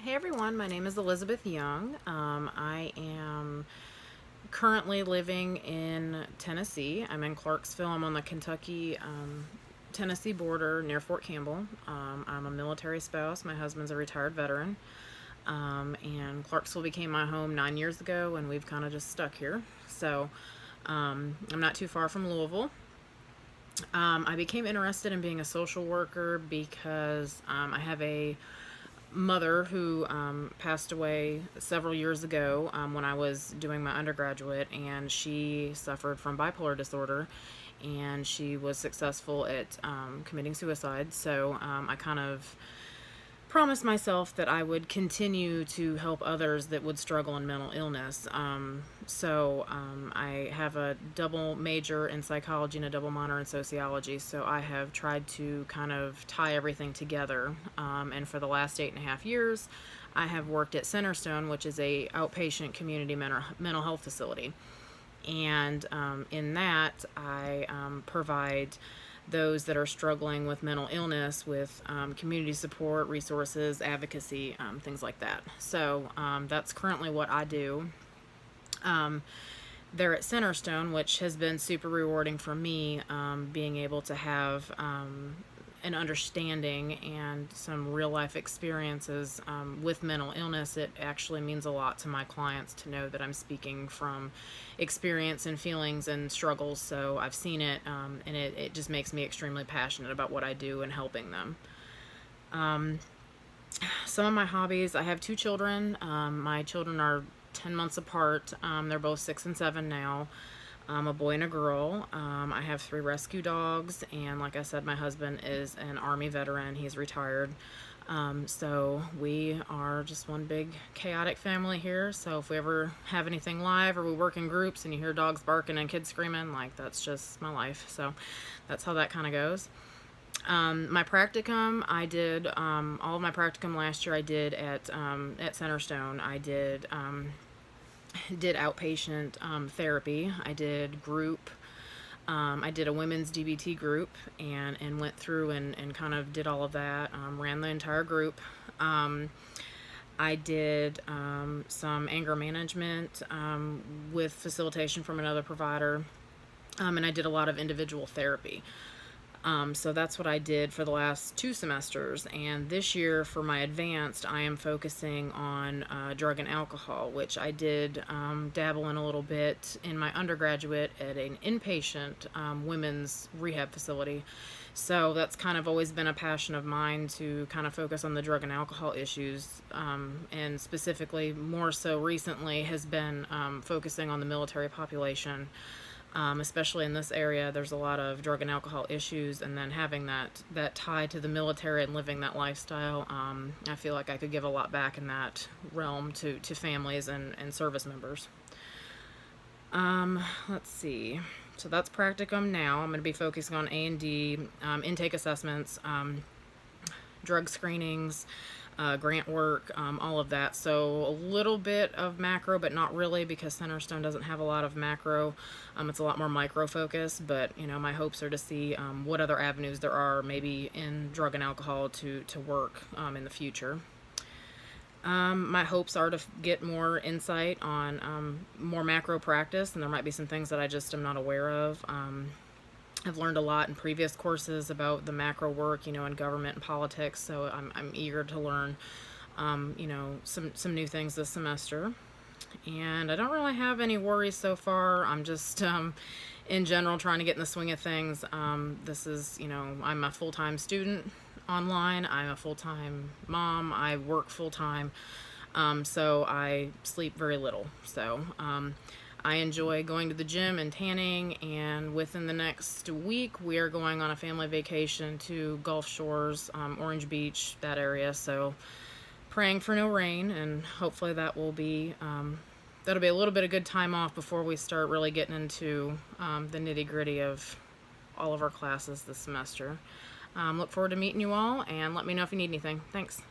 Hey everyone, my name is Elizabeth Young. I am currently living in Tennessee. I'm in Clarksville. I'm on the Kentucky Tennessee border near Fort Campbell. I'm a military spouse. My husband's a retired veteran. And Clarksville became my home 9 years ago, and we've kind of just stuck here. So I'm not too far from Louisville. I became interested in being a social worker because I have a mother who passed away several years ago when I was doing my undergraduate, and she suffered from bipolar disorder, and she was successful at committing suicide. So I kind of promised myself that I would continue to help others that would struggle in mental illness. I have a double major in psychology and a double minor in sociology, so I have tried to kind of tie everything together. And for the last 8.5 years, I have worked at Centerstone, which is a outpatient community mental health facility. And in that, I provide those that are struggling with mental illness with community support, resources, advocacy, things like that. So that's currently what I do. There at Centerstone, which has been super rewarding for me, being able to have an understanding and some real life experiences with mental illness. It actually means a lot to my clients to know that I'm speaking from experience and feelings and struggles. So I've seen it, and it just makes me extremely passionate about what I do and helping them. Some of my hobbies: I have two children. My children are 10 months apart. They're both 6 and 7 now. A boy and a girl. I have 3 rescue dogs, and like I said, my husband is an Army veteran. He's retired. So we are just one big chaotic family here. So if we ever have anything live or we work in groups and you hear dogs barking and kids screaming, like, that's just my life. So that's how that kind of goes. My practicum, I did all of my practicum last year. I did at Centerstone. I did outpatient therapy. I did group. I did a women's DBT group, and went through and kind of did all of that. Ran the entire group. I did some anger management with facilitation from another provider, and I did a lot of individual therapy. So that's what I did for the last 2 semesters. And this year for my advanced, I am focusing on drug and alcohol, which I did dabble in a little bit in my undergraduate at an inpatient women's rehab facility. So that's kind of always been a passion of mine to kind of focus on the drug and alcohol issues, and specifically more so recently has been focusing on the military population. Especially in this area, there's a lot of drug and alcohol issues, and then having that tie to the military and living that lifestyle, I feel like I could give a lot back in that realm to families and service members. Let's see. So that's practicum now. I'm going to be focusing on A&D, intake assessments, drug screenings, grant work, all of that. So a little bit of macro, but not really, because Centerstone doesn't have a lot of macro. It's a lot more micro focused, but my hopes are to see what other avenues there are maybe in drug and alcohol to work in the future. My hopes are to get more insight on more macro practice, and there might be some things that I just am not aware of. I've learned a lot in previous courses about the macro work, in government and politics, so I'm eager to learn, some new things this semester. And I don't really have any worries so far. I'm just, in general, trying to get in the swing of things. This is, I'm a full-time student online. I'm a full-time mom. I work full-time, so I sleep very little. So, I enjoy going to the gym and tanning, and within the next week, we are going on a family vacation to Gulf Shores, Orange Beach, that area. So praying for no rain, and hopefully that'll be a little bit of good time off before we start really getting into the nitty-gritty of all of our classes this semester. Look forward to meeting you all, and let me know if you need anything. Thanks.